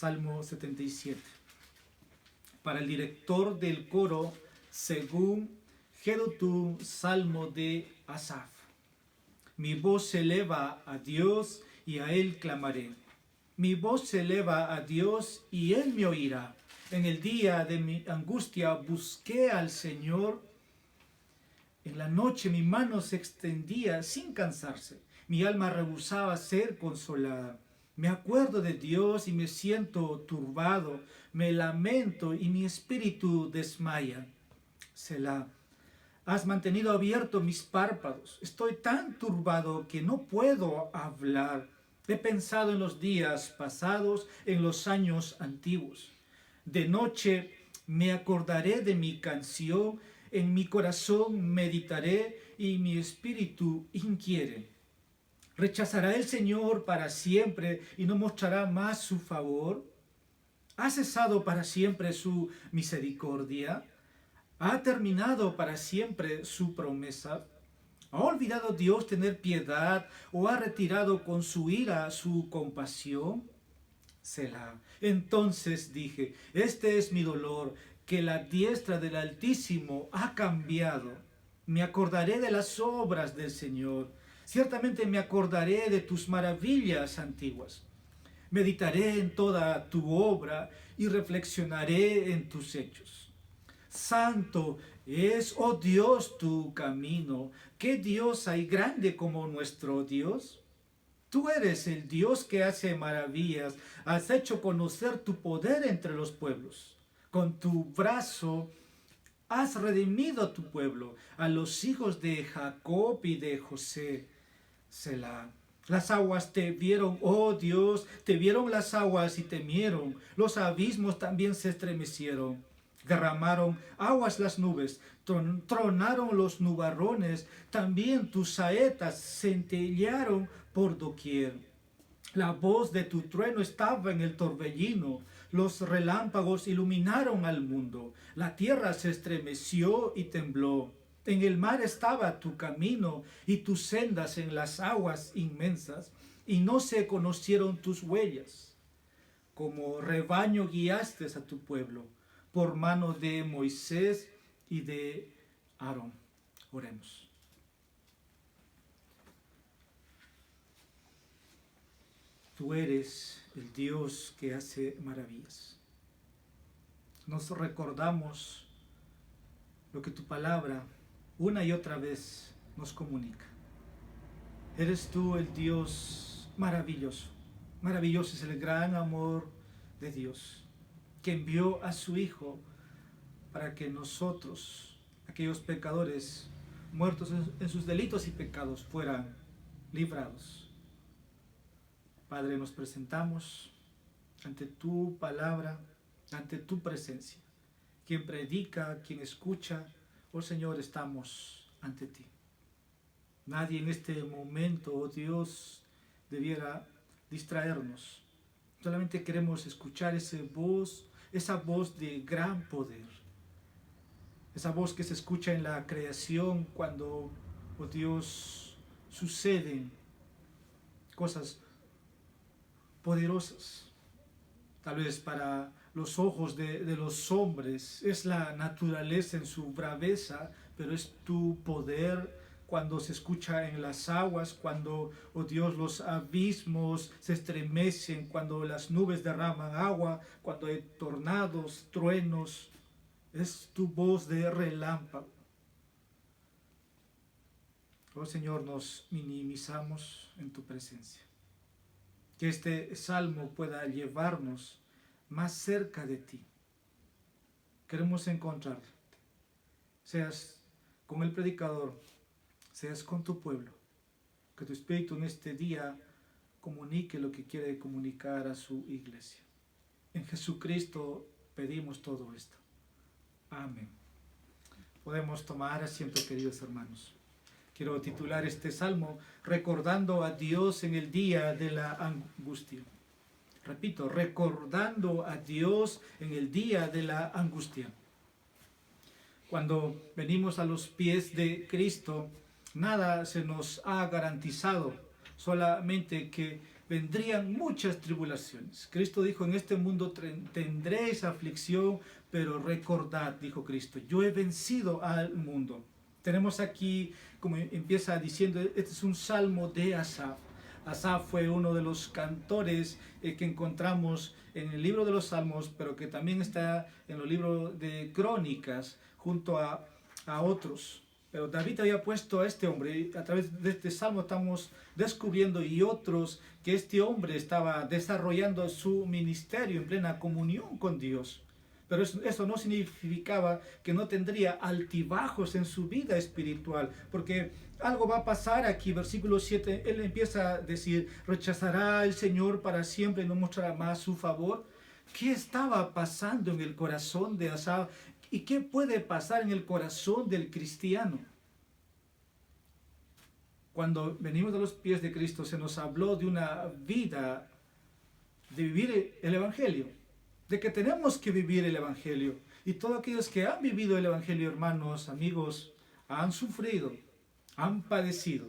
Salmo 77. Para el director del coro, según Jedutun, Salmo de Asaf. Mi voz se eleva a Dios y a Él clamaré. Mi voz se eleva a Dios y Él me oirá. En el día de mi angustia busqué al Señor. En la noche mi mano se extendía sin cansarse. Mi alma rehusaba ser consolada. Me acuerdo de Dios y me siento turbado. Me lamento y mi espíritu desmaya. Selah. Has mantenido abiertos mis párpados. Estoy tan turbado que no puedo hablar. He pensado en los días pasados, en los años antiguos. De noche me acordaré de mi canción, en mi corazón meditaré y mi espíritu inquiere. ¿Rechazará el Señor para siempre y no mostrará más su favor? ¿Ha cesado para siempre su misericordia? ¿Ha terminado para siempre su promesa? ¿Ha olvidado Dios tener piedad o ha retirado con su ira su compasión? Selah. Entonces dije, este es mi dolor, que la diestra del Altísimo ha cambiado. Me acordaré de las obras del Señor. Ciertamente me acordaré de tus maravillas antiguas. Meditaré en toda tu obra y reflexionaré en tus hechos. Santo es, oh Dios, tu camino. ¿Qué Dios hay grande como nuestro Dios? Tú eres el Dios que hace maravillas. Has hecho conocer tu poder entre los pueblos. Con tu brazo has redimido a tu pueblo, a los hijos de Jacob y de José. Selah. Las aguas te vieron, oh Dios, te vieron las aguas y temieron. Los abismos también se estremecieron. Derramaron aguas las nubes, tronaron los nubarrones, también tus saetas centellearon por doquier. La voz de tu trueno estaba en el torbellino, los relámpagos iluminaron al mundo, la tierra se estremeció y tembló. En el mar estaba tu camino y tus sendas en las aguas inmensas, y no se conocieron tus huellas. Como rebaño guiaste a tu pueblo, por mano de Moisés y de Aarón. Oremos. Tú eres el Dios que hace maravillas. Nos recordamos lo que tu palabra una y otra vez nos comunica. Eres tú el Dios maravilloso. Maravilloso es el gran amor de Dios, que envió a su Hijo para que nosotros, aquellos pecadores muertos en sus delitos y pecados, fueran librados. Padre, nos presentamos ante tu palabra, ante tu presencia. Quien predica, quien escucha, oh Señor, estamos ante ti. Nadie en este momento, oh Dios, debiera distraernos. Solamente queremos escuchar esa voz de gran poder. Esa voz que se escucha en la creación cuando, oh Dios, suceden cosas poderosas. Tal vez para los ojos de los hombres es la naturaleza en su braveza, pero es tu poder cuando se escucha en las aguas, cuando, oh Dios, los abismos se estremecen, cuando las nubes derraman agua, cuando hay tornados, truenos. Es tu voz de relámpago. Oh Señor, nos minimizamos en tu presencia. Que este salmo pueda llevarnos más cerca de ti. Queremos encontrarte. Seas con el predicador, seas con tu pueblo. Que tu Espíritu en este día comunique lo que quiere comunicar a su iglesia. En Jesucristo pedimos todo esto. Amén. Podemos tomar asiento, queridos hermanos. Quiero titular este salmo recordando a Dios en el día de la angustia. Repito, recordando a Dios en el día de la angustia. Cuando venimos a los pies de Cristo, nada se nos ha garantizado, solamente que vendrían muchas tribulaciones. Cristo dijo, en este mundo tendréis aflicción, pero recordad, dijo Cristo, yo he vencido al mundo. Tenemos aquí, como empieza diciendo, este es un salmo de Asaf. Asaf fue uno de los cantores que encontramos en el libro de los Salmos, pero que también está en los libros de Crónicas, junto a otros. Pero David había puesto a este hombre, y a través de este salmo estamos descubriendo y otros que este hombre estaba desarrollando su ministerio en plena comunión con Dios. Pero eso no significaba que no tendría altibajos en su vida espiritual, porque algo va a pasar aquí, versículo 7, él empieza a decir, rechazará el Señor para siempre y no mostrará más su favor. ¿Qué estaba pasando en el corazón de Asaf? ¿Y qué puede pasar en el corazón del cristiano? Cuando venimos de los pies de Cristo se nos habló de una vida, de vivir el Evangelio, de que tenemos que vivir el Evangelio. Y todos aquellos que han vivido el Evangelio, hermanos, amigos, han sufrido, han padecido.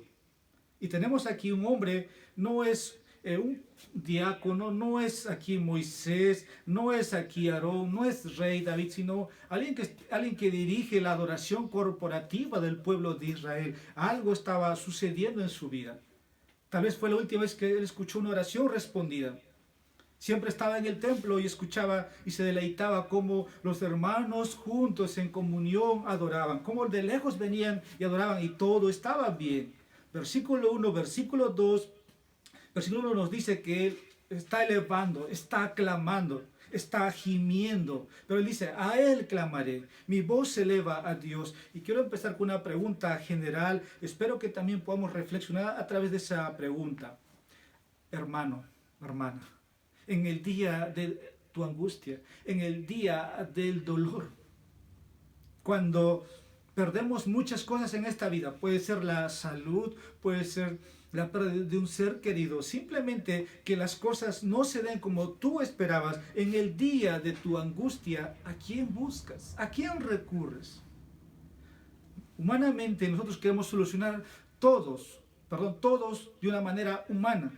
Y tenemos aquí un hombre, no es un diácono, no es aquí Moisés, no es aquí Aarón, no es rey David, sino alguien que dirige la adoración corporativa del pueblo de Israel. Algo estaba sucediendo en su vida. Tal vez fue la última vez que él escuchó una oración respondida. Siempre estaba en el templo y escuchaba y se deleitaba cómo los hermanos juntos en comunión adoraban, cómo de lejos venían y adoraban y todo estaba bien. Versículo 1, versículo 2, versículo 1 nos dice que él está elevando, está clamando, está gimiendo. Pero él dice, a él clamaré, mi voz se eleva a Dios. Y quiero empezar con una pregunta general. Espero que también podamos reflexionar a través de esa pregunta. Hermano, hermana, en el día de tu angustia, en el día del dolor, cuando perdemos muchas cosas en esta vida, puede ser la salud, puede ser la pérdida de un ser querido, simplemente que las cosas no se den como tú esperabas, en el día de tu angustia, ¿a quién buscas? ¿A quién recurres? Humanamente nosotros queremos solucionar todos de una manera humana.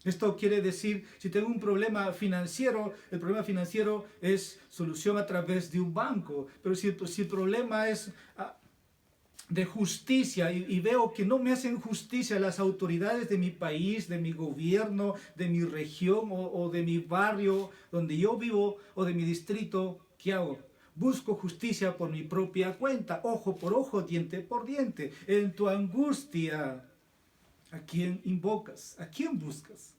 Esto quiere decir, si tengo un problema financiero, el problema financiero es solución a través de un banco. Pero si el problema es de justicia y veo que no me hacen justicia las autoridades de mi país, de mi gobierno, de mi región o de mi barrio donde yo vivo o de mi distrito, ¿qué hago? Busco justicia por mi propia cuenta, ojo por ojo, diente por diente. En tu angustia, ¿a quién invocas? ¿A quién buscas?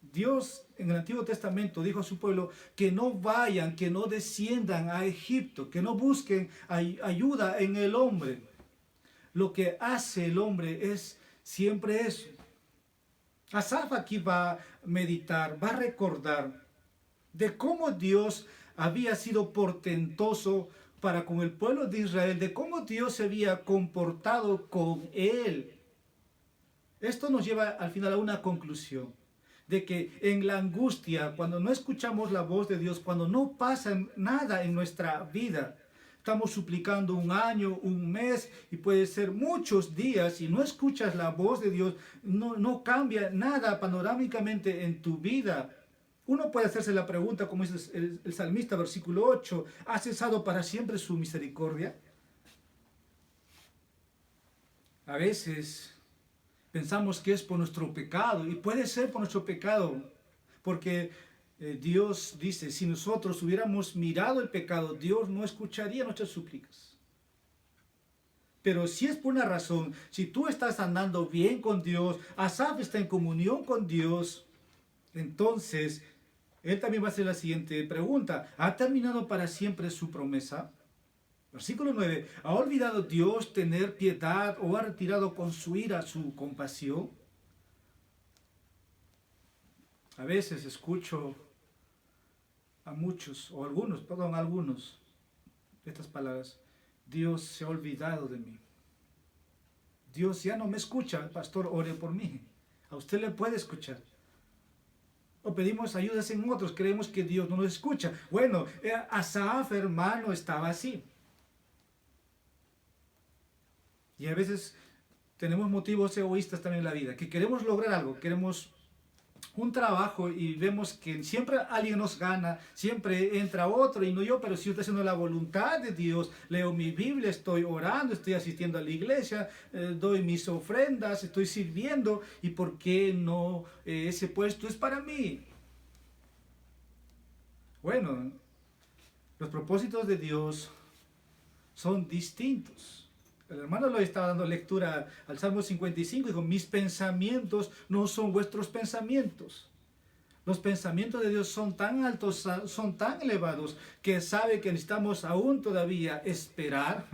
Dios en el Antiguo Testamento dijo a su pueblo que no vayan, que no desciendan a Egipto, que no busquen ayuda en el hombre. Lo que hace el hombre es siempre eso. Asaf aquí va a meditar, va a recordar de cómo Dios había sido portentoso para con el pueblo de Israel, de cómo Dios se había comportado con él. Esto nos lleva al final a una conclusión, de que en la angustia, cuando no escuchamos la voz de Dios, cuando no pasa nada en nuestra vida, estamos suplicando un año, un mes y puede ser muchos días y no escuchas la voz de Dios, no cambia nada panorámicamente en tu vida. Uno puede hacerse la pregunta, como dice el salmista, versículo 8, ¿ha cesado para siempre su misericordia? A veces pensamos que es por nuestro pecado, y puede ser por nuestro pecado, porque Dios dice, si nosotros hubiéramos mirado el pecado, Dios no escucharía nuestras súplicas. Pero si es por una razón, si tú estás andando bien con Dios, Asaf está en comunión con Dios, entonces él también va a hacer la siguiente pregunta, ¿ha terminado para siempre su promesa? Versículo 9, ¿ha olvidado Dios tener piedad o ha retirado con su ira su compasión? A veces escucho a muchos, o algunos, estas palabras, Dios se ha olvidado de mí. Dios ya no me escucha, pastor, ore por mí. A usted le puede escuchar. O pedimos ayudas en otros, creemos que Dios no nos escucha. Bueno, Asaf, hermano, estaba así. Y a veces tenemos motivos egoístas también en la vida, que queremos lograr algo, queremos un trabajo y vemos que siempre alguien nos gana, siempre entra otro y no yo, pero si yo estoy haciendo la voluntad de Dios, leo mi Biblia, estoy orando, estoy asistiendo a la iglesia, doy mis ofrendas, estoy sirviendo, ¿y por qué no ese puesto es para mí? Bueno, los propósitos de Dios son distintos. El hermano lo estaba dando lectura al Salmo 55, dijo, mis pensamientos no son vuestros pensamientos. Los pensamientos de Dios son tan altos, son tan elevados, que sabe que necesitamos aún todavía esperar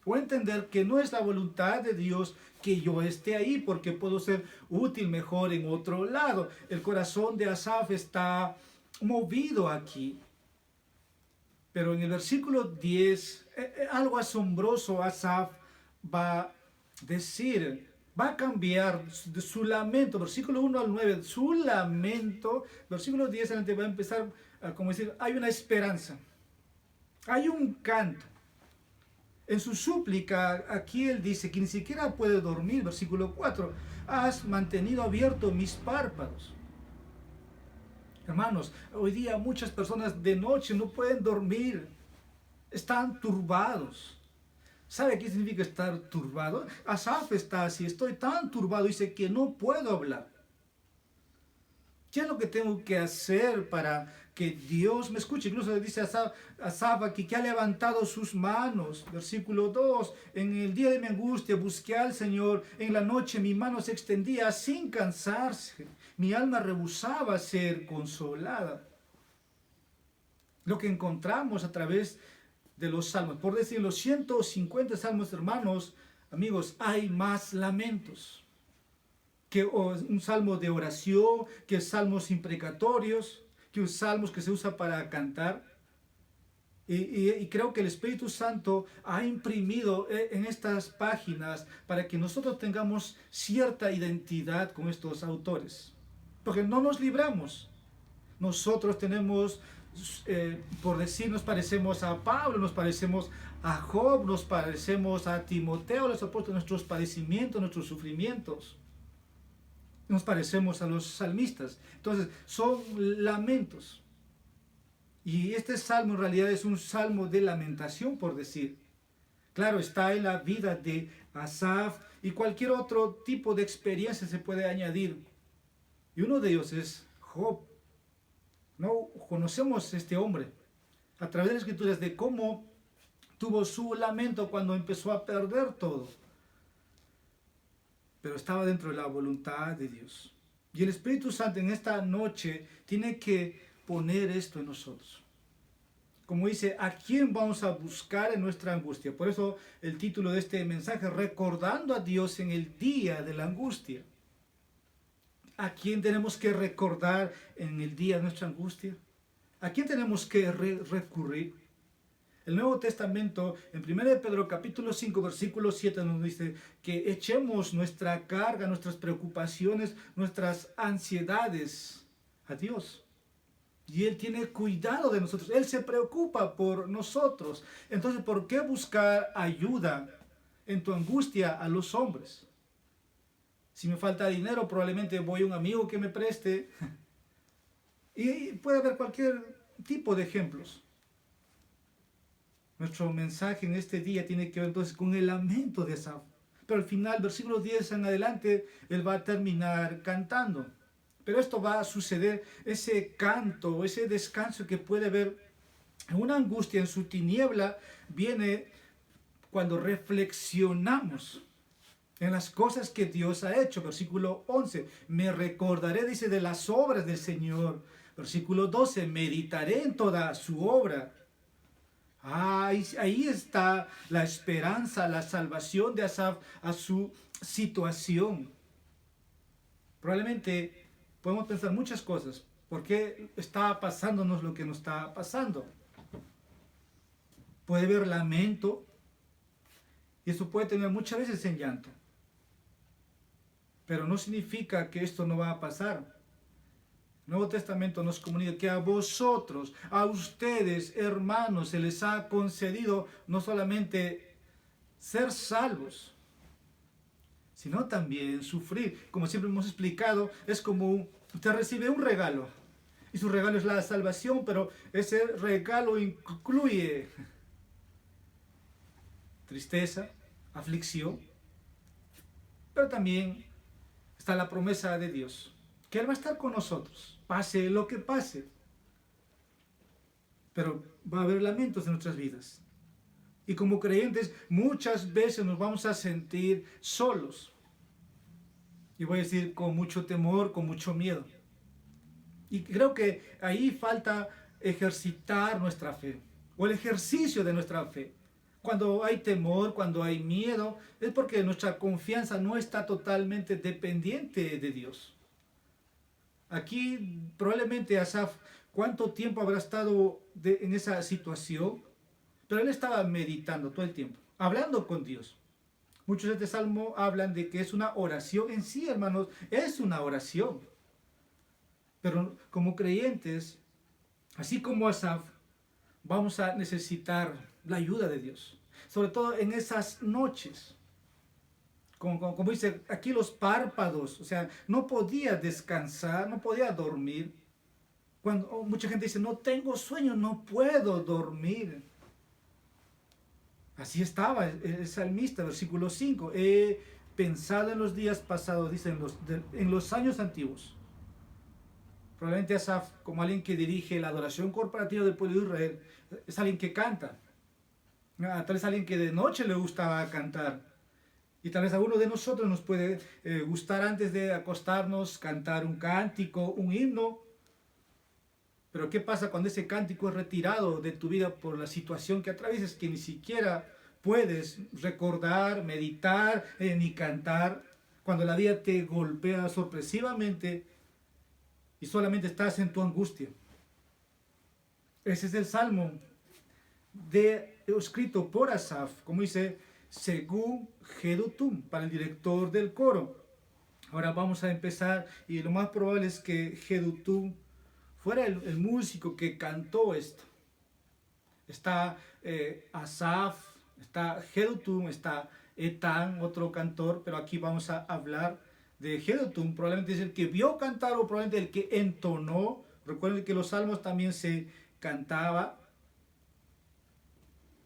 o entender que no es la voluntad de Dios que yo esté ahí, porque puedo ser útil mejor en otro lado. El corazón de Asaf está movido aquí. Pero en el versículo 10, algo asombroso Asaf va a decir, va a cambiar su lamento, versículo 1 al 9, su lamento, versículo 10 adelante va a empezar a como decir, hay una esperanza, hay un canto. En su súplica, aquí él dice que ni siquiera puede dormir, versículo 4, has mantenido abiertos mis párpados. Hermanos, hoy día muchas personas de noche no pueden dormir, están turbados. ¿Sabe qué significa estar turbado? Asaf está así, estoy tan turbado, dice que no puedo hablar. ¿Qué es lo que tengo que hacer para que Dios me escuche? Incluso dice Asaf aquí que ha levantado sus manos. Versículo 2, en el día de mi angustia busqué al Señor, en la noche mi mano se extendía sin cansarse. Mi alma rehusaba ser consolada. Lo que encontramos a través de los salmos, por decir los 150 salmos, hermanos, amigos, hay más lamentos que un salmo de oración, que salmos imprecatorios, que un salmos que se usa para cantar. Y creo que el Espíritu Santo ha imprimido en estas páginas para que nosotros tengamos cierta identidad con estos autores. Porque no nos libramos. Nosotros tenemos, por decir, nos parecemos a Pablo, nos parecemos a Job, nos parecemos a Timoteo, los apóstoles, nuestros padecimientos, nuestros sufrimientos. Nos parecemos a los salmistas. Entonces, son lamentos. Y este salmo en realidad es un salmo de lamentación, por decir. Claro, está en la vida de Asaf y cualquier otro tipo de experiencia se puede añadir. Y uno de ellos es Job. No conocemos a este hombre a través de las escrituras de cómo tuvo su lamento cuando empezó a perder todo. Pero estaba dentro de la voluntad de Dios. Y el Espíritu Santo en esta noche tiene que poner esto en nosotros. Como dice, ¿a quién vamos a buscar en nuestra angustia? Por eso el título de este mensaje, recordando a Dios en el día de la angustia. ¿A quién tenemos que recordar en el día de nuestra angustia? ¿A quién tenemos que recurrir? El Nuevo Testamento, en 1 Pedro capítulo 5, versículo 7, nos dice que echemos nuestra carga, nuestras preocupaciones, nuestras ansiedades a Dios. Y Él tiene cuidado de nosotros. Él se preocupa por nosotros. Entonces, ¿por qué buscar ayuda en tu angustia a los hombres? Si me falta dinero, probablemente voy a un amigo que me preste. Y puede haber cualquier tipo de ejemplos. Nuestro mensaje en este día tiene que ver entonces con el lamento de Asaf. Pero al final, versículo 10 en adelante, él va a terminar cantando. Pero esto va a suceder, ese canto, ese descanso que puede haber en una angustia, en su tiniebla, viene cuando reflexionamos en las cosas que Dios ha hecho. Versículo 11, me recordaré, dice, de las obras del Señor. Versículo 12, meditaré en toda su obra. Ahí está la esperanza, la salvación de Asaf a su situación. Probablemente podemos pensar muchas cosas. ¿Por qué está pasándonos lo que nos está pasando? Puede haber lamento y eso puede tener muchas veces en llanto. Pero no significa que esto no va a pasar. El Nuevo Testamento nos comunica que a vosotros, a ustedes, hermanos, se les ha concedido no solamente ser salvos, sino también sufrir. Como siempre hemos explicado, es como Usted recibe un regalo y su regalo es la salvación, pero ese regalo incluye tristeza, aflicción, pero también está la promesa de Dios, que Él va a estar con nosotros, pase lo que pase, pero va a haber lamentos en nuestras vidas. Y como creyentes muchas veces nos vamos a sentir solos. Y voy a decir con mucho temor, con mucho miedo. Y creo que ahí falta ejercitar nuestra fe, o el ejercicio de nuestra fe. Cuando hay temor, cuando hay miedo, es porque nuestra confianza no está totalmente dependiente de Dios. Aquí probablemente Asaf, ¿cuánto tiempo habrá estado en esa situación? Pero él estaba meditando todo el tiempo, hablando con Dios. Muchos de este salmo hablan de que es una oración en sí, hermanos, es una oración. Pero como creyentes, así como Asaf, vamos a necesitar la ayuda de Dios. Sobre todo en esas noches. Como dice aquí los párpados, o sea, no podía descansar, no podía dormir. Cuando mucha gente dice, no tengo sueño, no puedo dormir. Así estaba el salmista, versículo 5. He pensado en los días pasados, dice, en los años antiguos. Probablemente Asaf, como alguien que dirige la adoración corporativa del pueblo de Israel, es alguien que canta. Tal vez alguien que de noche le gustaba cantar. Y tal vez a uno de nosotros nos puede gustar antes de acostarnos cantar un cántico, un himno. Pero ¿qué pasa cuando ese cántico es retirado de tu vida por la situación que atraviesas, que ni siquiera puedes recordar, meditar, ni cantar? Cuando la vida te golpea sorpresivamente y solamente estás en tu angustia. Ese es el salmo escrito por Asaf, como dice, según Jedutum, para el director del coro. Ahora vamos a empezar y lo más probable es que Jedutum fuera el músico que cantó esto. Está Asaf, está Jedutum, está Etán, otro cantor, pero aquí vamos a hablar de Jedutum. Probablemente es el que vio cantar o probablemente el que entonó. Recuerden que los salmos también se cantaba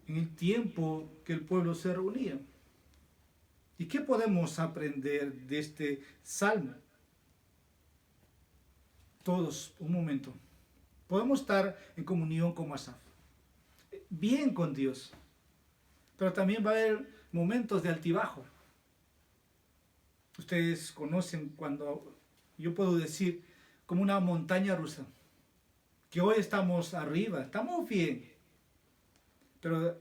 en el tiempo que el pueblo se reunía. ¿Y qué podemos aprender de este salmo? Todos, un momento. Podemos estar en comunión con Asaf, bien con Dios, pero también va a haber momentos de altibajo. Ustedes conocen cuando, yo puedo decir, como una montaña rusa, que hoy estamos arriba, estamos bien, pero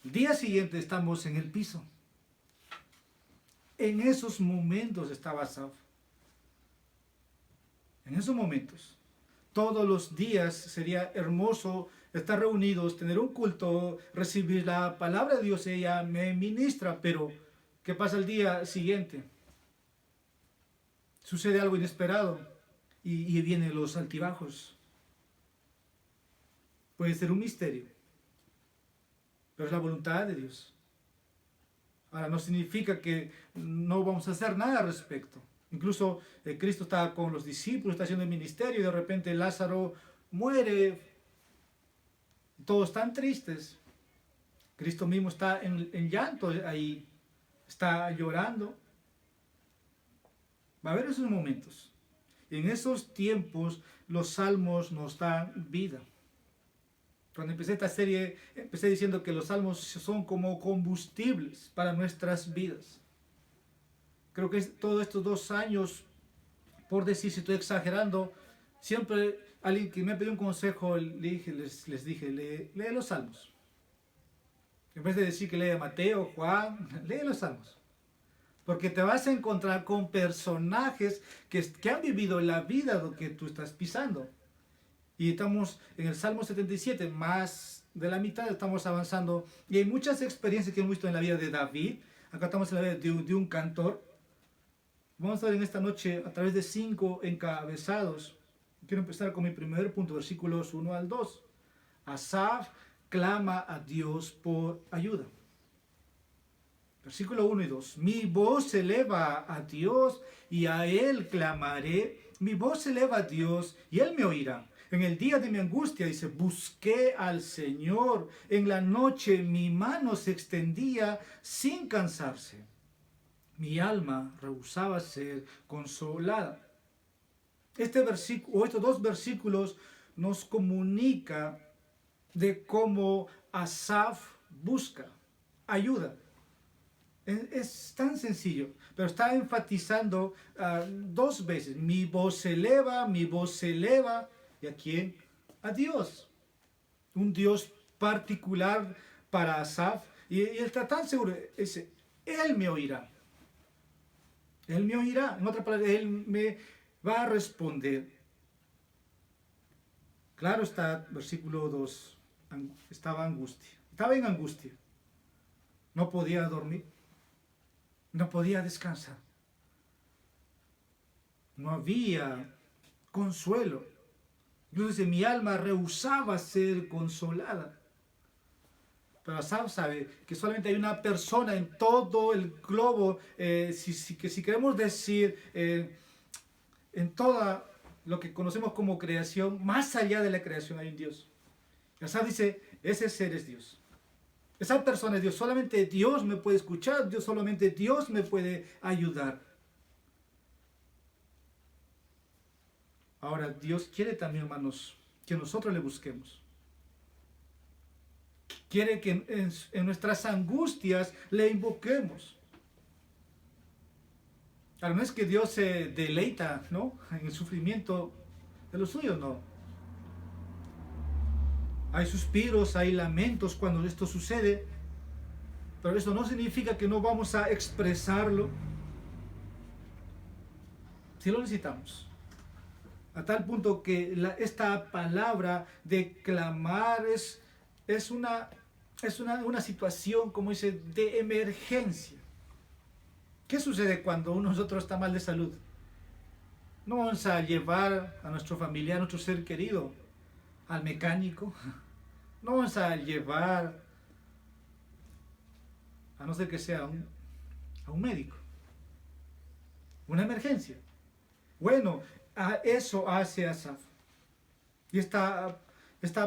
el día siguiente estamos en el piso. En esos momentos estaba Asaf. En esos momentos. Todos los días sería hermoso estar reunidos, tener un culto, recibir la palabra de Dios. Ella me ministra, pero ¿qué pasa el día siguiente? Sucede algo inesperado y vienen los altibajos. Puede ser un misterio, pero es la voluntad de Dios. Ahora, no significa que no vamos a hacer nada al respecto. Incluso Cristo está con los discípulos, está haciendo el ministerio y de repente Lázaro muere. Todos están tristes. Cristo mismo está en llanto ahí, está llorando. Va a haber esos momentos. Y en esos tiempos los salmos nos dan vida. Cuando empecé esta serie, empecé diciendo que los salmos son como combustibles para nuestras vidas. Creo que todos estos 2 años, por decir si estoy exagerando, siempre alguien que me pidió un consejo, les dije, lee los salmos. En vez de decir que lea Mateo, Juan, lee los salmos. Porque te vas a encontrar con personajes que han vivido la vida que tú estás pisando. Y estamos en el Salmo 77, más de la mitad estamos avanzando. Y hay muchas experiencias que hemos visto en la vida de David. Acá estamos en la vida de un cantor. Vamos a ver en esta noche a través de 5 encabezados. Quiero empezar con mi primer punto, versículos 1 al 2. Asaf clama a Dios por ayuda. Versículo 1 y 2. Mi voz se eleva a Dios y a Él clamaré mi voz se eleva a Dios y Él me oirá. En el día de mi angustia, dice, busqué al Señor. En la noche mi mano se extendía sin cansarse. Mi alma rehusaba ser consolada. Este versículo, o estos dos versículos nos comunica de cómo Asaf busca ayuda. Es tan sencillo, pero está enfatizando dos veces. Mi voz se eleva, mi voz se eleva. ¿Y a quién? A Dios. Un Dios particular para Asaf. Y él está tan seguro, dice, Él me oirá. Él me oirá. En otras palabras, Él me va a responder. Claro está, versículo 2, estaba en angustia. No podía dormir. No podía descansar. No había consuelo. Incluso dice, mi alma rehusaba ser consolada. Pero Asaf sabe que solamente hay una persona en todo el globo, si queremos decir, en toda lo que conocemos como creación, más allá de la creación hay un Dios. Asaf dice, ese ser es Dios. Esa persona es Dios. Solamente Dios me puede escuchar, solamente Dios me puede ayudar. Ahora, Dios quiere también, hermanos, que nosotros le busquemos. Quiere que en nuestras angustias le invoquemos. Ahora, no es que Dios se deleita, ¿no?, en el sufrimiento de los suyos, no. Hay suspiros, hay lamentos cuando esto sucede, pero eso no significa que no vamos a expresarlo. Sí lo necesitamos. A tal punto que esta palabra de clamar es una situación, como dice, de emergencia. ¿Qué sucede cuando nosotros está mal de salud? No vamos a llevar a nuestro familiar, a nuestro ser querido, al mecánico. No vamos a llevar, a no ser que sea a un médico. Una emergencia. Bueno, a eso hace Asaf. Y esta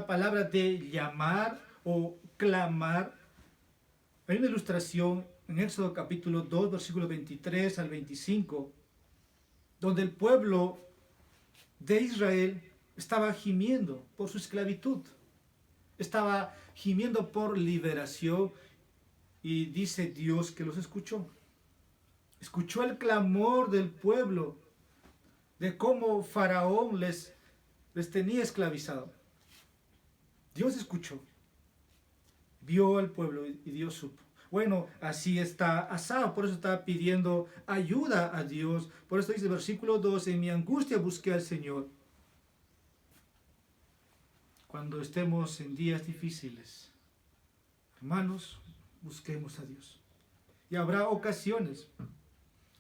palabra de llamar o clamar, hay una ilustración en Éxodo capítulo 2, versículos 23 al 25, donde el pueblo de Israel estaba gimiendo por su esclavitud. Estaba gimiendo por liberación y dice Dios que los escuchó. Escuchó el clamor del pueblo de cómo Faraón les tenía esclavizado. Dios escuchó, vio al pueblo y Dios supo. Bueno, así está Asaf, por eso está pidiendo ayuda a Dios. Por eso dice versículo 12, en mi angustia busqué al Señor. Cuando estemos en días difíciles, hermanos, busquemos a Dios. Y habrá ocasiones.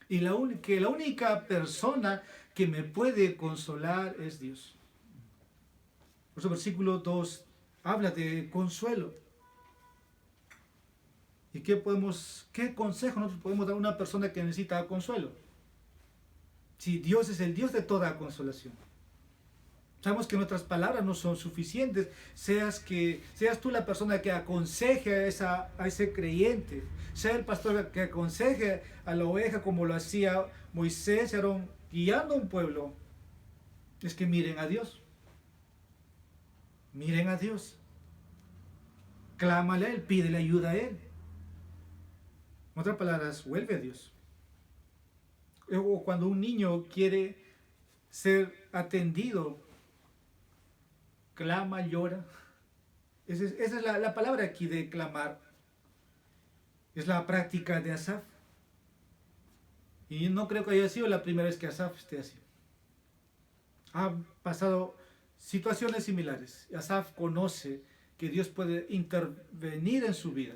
Y la única persona que me puede consolar es Dios. Por eso versículo 2 habla de consuelo. ¿Y qué consejo nosotros podemos dar a una persona que necesita consuelo? Si Dios es el Dios de toda consolación. Sabemos que nuestras palabras no son suficientes. Seas tú la persona que aconseje a ese creyente. Sea el pastor que aconseje a la oveja como lo hacía Moisés y Aarón guiando a un pueblo. Es que miren a Dios. Miren a Dios. Clámale a Él, pídele ayuda a Él. En otras palabras, vuelve a Dios. O cuando un niño quiere ser atendido, clama, llora. Esa es la palabra aquí de clamar. Es la práctica de Asaf. Y no creo que haya sido la primera vez que Asaf esté así. Ha pasado situaciones similares. Asaf conoce que Dios puede intervenir en su vida.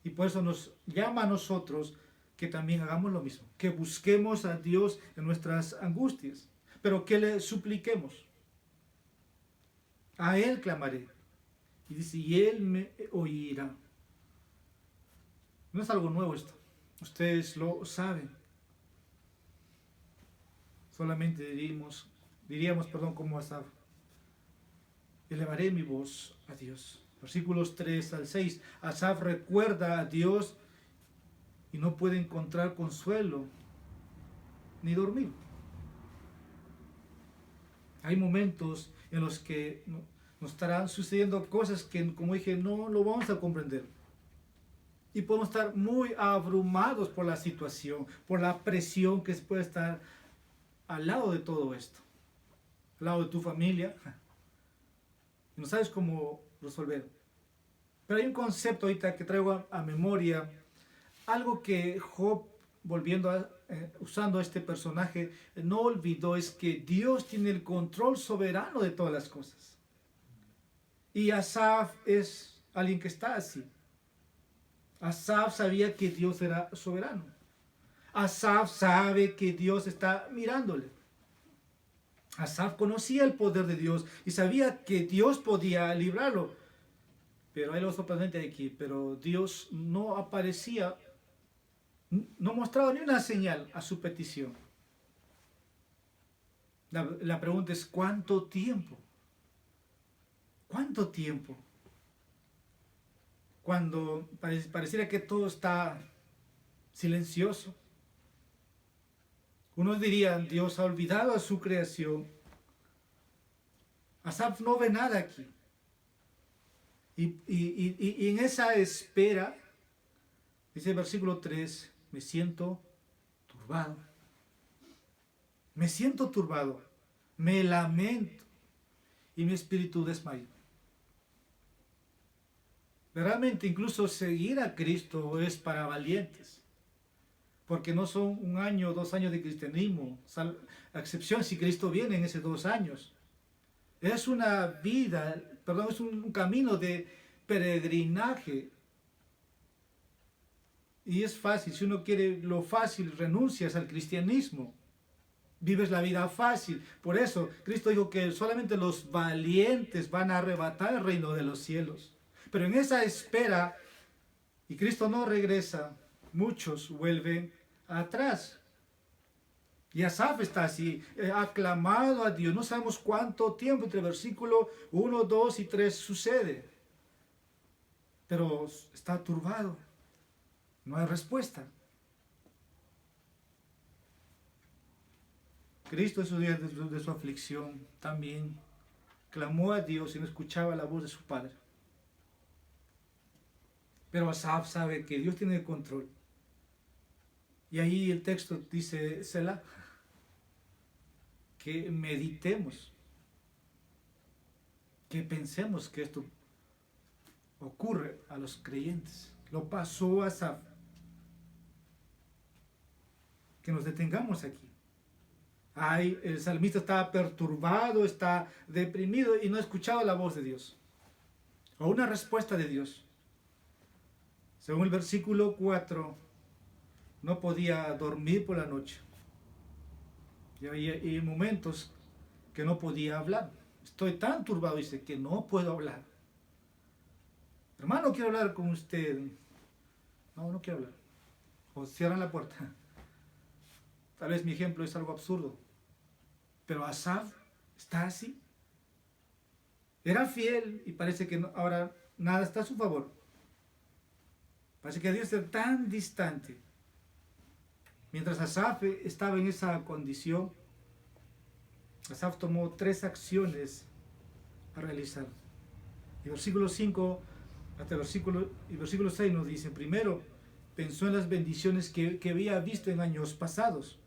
Y por eso nos llama a nosotros que también hagamos lo mismo. Que busquemos a Dios en nuestras angustias. Pero que le supliquemos. A Él clamaré. Y dice, y Él me oirá. No es algo nuevo esto. Ustedes lo saben. solamente diríamos, como Asaf, elevaré mi voz a Dios. Versículos 3 al 6. Asaf recuerda a Dios y no puede encontrar consuelo ni dormir. Hay momentos en los que nos estarán sucediendo cosas que, como dije, no lo vamos a comprender. Y podemos estar muy abrumados por la situación, por la presión que puede estar al lado de todo esto, al lado de tu familia. Y no sabes cómo resolver. Pero hay un concepto ahorita que traigo a memoria, algo que Job, usando a este personaje, no olvidó, es que Dios tiene el control soberano de todas las cosas. Y Asaf es alguien que está así. Asaf sabía que Dios era soberano. Asaf sabe que Dios está mirándole. Asaf conocía el poder de Dios y sabía que Dios podía librarlo. Pero hay lo sorprendente de aquí, pero Dios no aparecía, no mostraba ni una señal a su petición. La pregunta es, ¿cuánto tiempo? ¿Cuánto tiempo? Cuando pareciera que todo está silencioso. Unos dirían, Dios ha olvidado a su creación. Asaf no ve nada aquí. Y en esa espera, dice el versículo 3, me siento turbado. Me siento turbado. Me lamento. Y mi espíritu desmayó. Realmente incluso seguir a Cristo es para valientes. Porque no son 1 año o 2 años de cristianismo. A excepción si Cristo viene en esos 2 años. Es una vida, es un camino de peregrinaje. Y es fácil, si uno quiere lo fácil, renuncias al cristianismo. Vives la vida fácil. Por eso Cristo dijo que solamente los valientes van a arrebatar el reino de los cielos. Pero en esa espera, y Cristo no regresa, muchos vuelven atrás. Y Asaf está así, ha clamado a Dios. No sabemos cuánto tiempo entre versículo 1, 2 y 3 sucede. Pero está turbado. No hay respuesta. Cristo en sus días de su aflicción también clamó a Dios y no escuchaba la voz de su Padre. Pero Asaf sabe que Dios tiene el control. Y ahí el texto dice, Selah, que meditemos, que pensemos que esto ocurre a los creyentes. Lo pasó a Asaf. Que nos detengamos aquí. El salmista está perturbado, está deprimido y no ha escuchado la voz de Dios. O una respuesta de Dios. Según el versículo 4, no podía dormir por la noche. Y hay momentos que no podía hablar. Estoy tan turbado, dice, que no puedo hablar. Hermano, quiero hablar con usted. No quiero hablar. O cierran la puerta. Tal vez mi ejemplo es algo absurdo. Pero Asaf está así. Era fiel y parece que ahora nada está a su favor. Parece que Dios está tan distante. Mientras Asaf estaba en esa condición, Asaf tomó 3 acciones a realizar. Y versículo 5 hasta el versículo 6 nos dice, primero, pensó en las bendiciones que había visto en años pasados.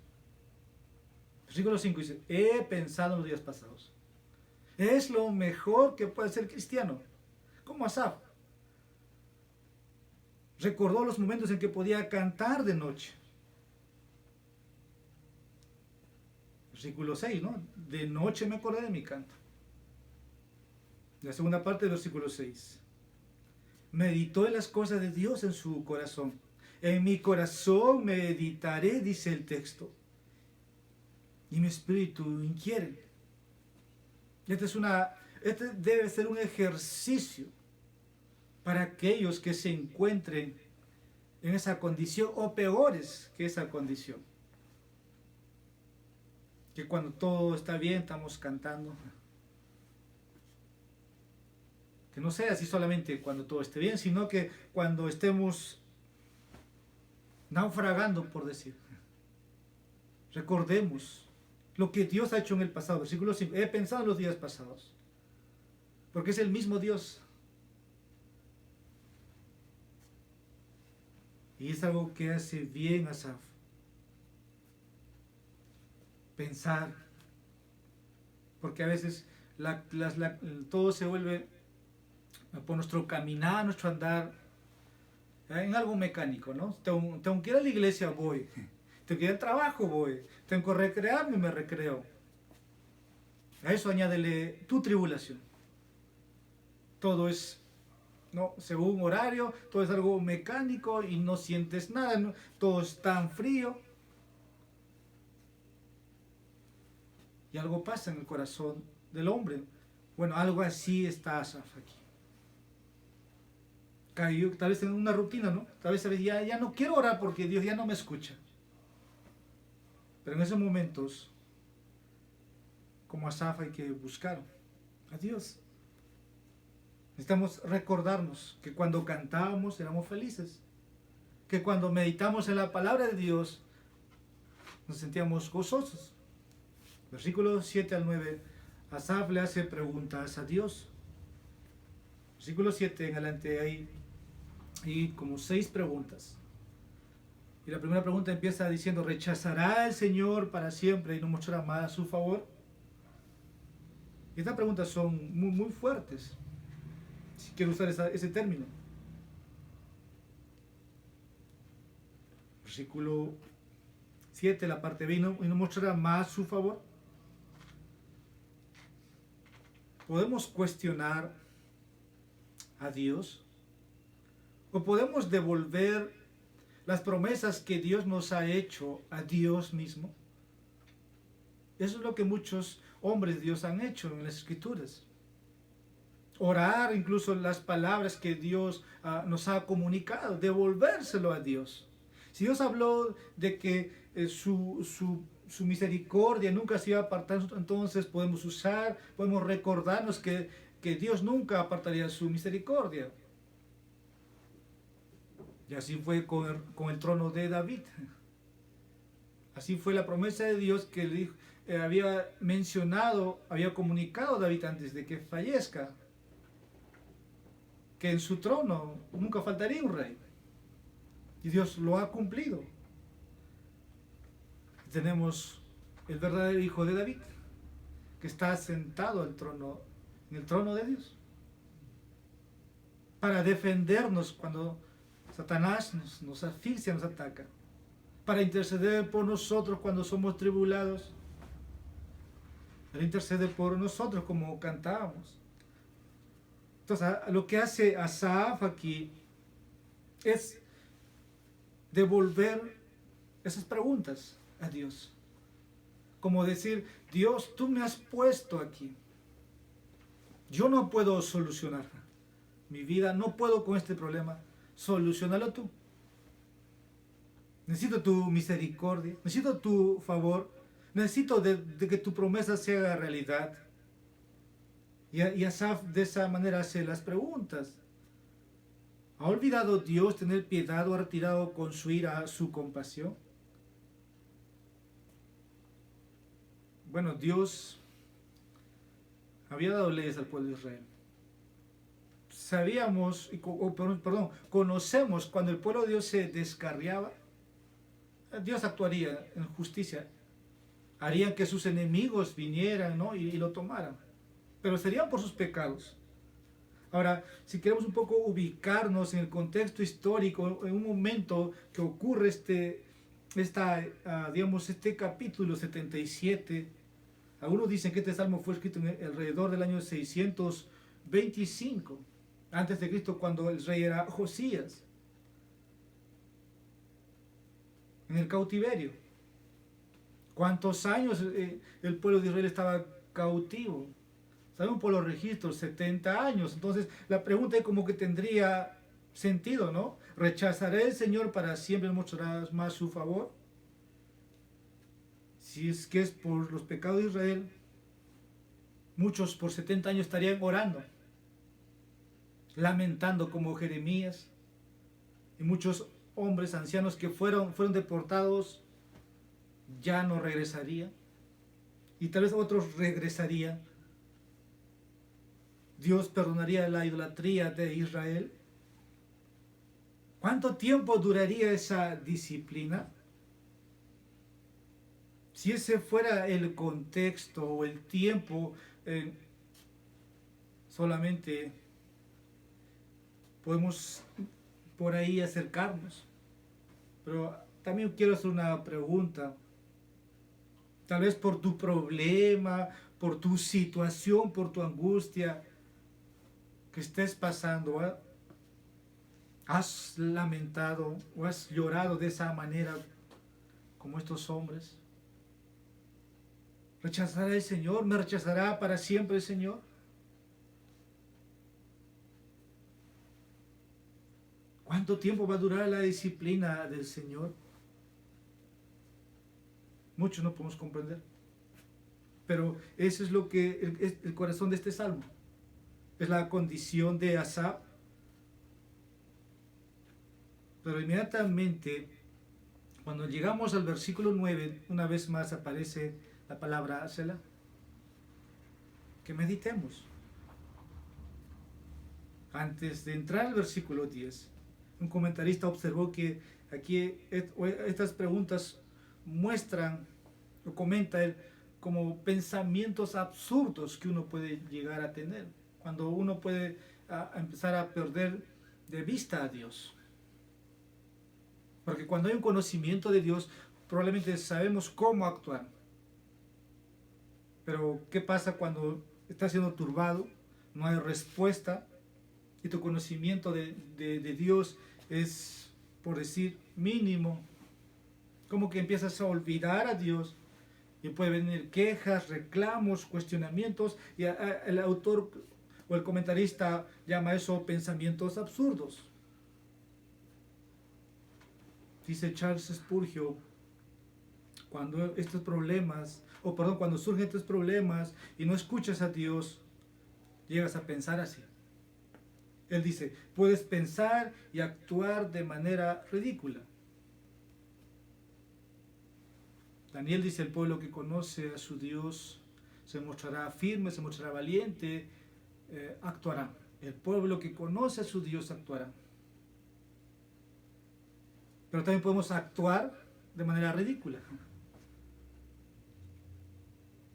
Versículo 5 dice, he pensado en los días pasados. Es lo mejor que puede ser cristiano. Como Asaf. Recordó los momentos en que podía cantar de noche. Versículo 6, ¿no? De noche me acordé de mi canto. La segunda parte del versículo 6. Meditó en las cosas de Dios en su corazón. En mi corazón meditaré, dice el texto. Y mi espíritu inquiere. Este debe ser un ejercicio para aquellos que se encuentren en esa condición o peores que esa condición. que cuando todo está bien estamos cantando. Que no sea así solamente cuando todo esté bien, sino que cuando estemos naufragando, por decir. Recordemos lo que Dios ha hecho en el pasado. Versículo 5. He pensado en los días pasados. Porque es el mismo Dios. Y es algo que hace bien Asaf. Pensar. Porque a veces todo se vuelve por nuestro caminar, nuestro andar, en algo mecánico, ¿no? Tengo que ir a la iglesia, voy. Tengo que ir al trabajo, voy. Tengo que recrearme, me recreo. A eso añádele tu tribulación. Todo es, ¿no?, según horario, todo es algo mecánico y no sientes nada, ¿no? Todo es tan frío. Y algo pasa en el corazón del hombre. Bueno, algo así está Asaf aquí. Cayó tal vez en una rutina, ¿no? Tal vez ya no quiero orar porque Dios ya no me escucha. Pero en esos momentos, como Asaf, hay que buscar a Dios. Necesitamos recordarnos que cuando cantábamos éramos felices, que cuando meditamos en la palabra de Dios nos sentíamos gozosos. Versículos 7 al 9, Asaf le hace preguntas a Dios. Versículo 7 en adelante hay como 6 preguntas. Y la primera pregunta empieza diciendo: ¿rechazará el Señor para siempre y no mostrará más a su favor? Y estas preguntas son muy, muy fuertes, si quiero usar ese término. Versículo 7, la parte B, y no mostrará más su favor. ¿Podemos cuestionar a Dios? ¿O podemos devolver las promesas que Dios nos ha hecho a Dios mismo? Eso es lo que muchos hombres de Dios han hecho en las Escrituras. Orar incluso las palabras que Dios nos ha comunicado, devolvérselo a Dios. Si Dios habló de que su misericordia nunca se iba a apartar, entonces podemos recordarnos que Dios nunca apartaría su misericordia. Y así fue con el trono de David. Así fue la promesa de Dios que le dijo, había mencionado, había comunicado a David antes de que fallezca, que en su trono nunca faltaría un rey. Y Dios lo ha cumplido. Tenemos el verdadero hijo de David, que está sentado en el trono de Dios, para defendernos cuando Satanás nos asfixia, nos ataca, para interceder por nosotros cuando somos tribulados. Él intercede por nosotros, como cantábamos. Entonces, lo que hace Asaf aquí es devolver esas preguntas a Dios. Como decir: Dios, tú me has puesto aquí. Yo no puedo solucionar mi vida, no puedo con este problema. Solucionalo tú. Necesito tu misericordia, necesito tu favor, necesito de que tu promesa se haga realidad. Y Asaf de esa manera hace las preguntas. ¿Ha olvidado Dios tener piedad o ha retirado con su ira su compasión? Bueno, Dios había dado leyes al pueblo de Israel. Conocemos cuando el pueblo de Dios se descarriaba, Dios actuaría en justicia, haría que sus enemigos vinieran, ¿no?, y lo tomaran, pero serían por sus pecados. Ahora, si queremos un poco ubicarnos en el contexto histórico, en un momento que ocurre este capítulo 77, algunos dicen que este salmo fue escrito alrededor del año 625 antes de Cristo, cuando el rey era Josías, en el cautiverio. ¿Cuántos años el pueblo de Israel estaba cautivo? Sabemos por los registros, 70 años. Entonces la pregunta es como que tendría sentido, ¿no? ¿Rechazaré el Señor para siempre, mostrarás más su favor? Si es que es por los pecados de Israel, muchos por 70 años estarían orando, lamentando como Jeremías, y muchos hombres ancianos que fueron deportados ya no regresarían, y tal vez otros regresarían. Dios perdonaría la idolatría de Israel. ¿Cuánto tiempo duraría esa disciplina? Si ese fuera el contexto o el tiempo, solamente podemos por ahí acercarnos. Pero también quiero hacer una pregunta. Tal vez por tu problema, por tu situación, por tu angustia que estés pasando, ¿eh? ¿Has lamentado o has llorado de esa manera como estos hombres? ¿Rechazará el Señor? ¿Me rechazará para siempre el Señor? ¿Cuánto tiempo va a durar la disciplina del Señor? Muchos no podemos comprender. Pero eso es lo que es el corazón de este salmo. Es la condición de Asaf. Pero inmediatamente, cuando llegamos al versículo 9, una vez más aparece la palabra Selah. Que meditemos. Antes de entrar al versículo 10, un comentarista observó que aquí estas preguntas muestran o comentan como pensamientos absurdos que uno puede llegar a tener cuando uno puede empezar a perder de vista a Dios. Porque cuando hay un conocimiento de Dios, probablemente sabemos cómo actuar. Pero ¿qué pasa cuando estás siendo turbado? No hay respuesta y tu conocimiento de Dios es, por decir, mínimo. Como que empiezas a olvidar a Dios y puede venir quejas, reclamos, cuestionamientos, y el autor o el comentarista llama eso pensamientos absurdos. Dice Charles Spurgeon, cuando surgen estos problemas y no escuchas a Dios, llegas a pensar así. Él dice, puedes pensar y actuar de manera ridícula. Daniel dice, el pueblo que conoce a su Dios se mostrará firme, se mostrará valiente, actuará. El pueblo que conoce a su Dios actuará. Pero también podemos actuar de manera ridícula.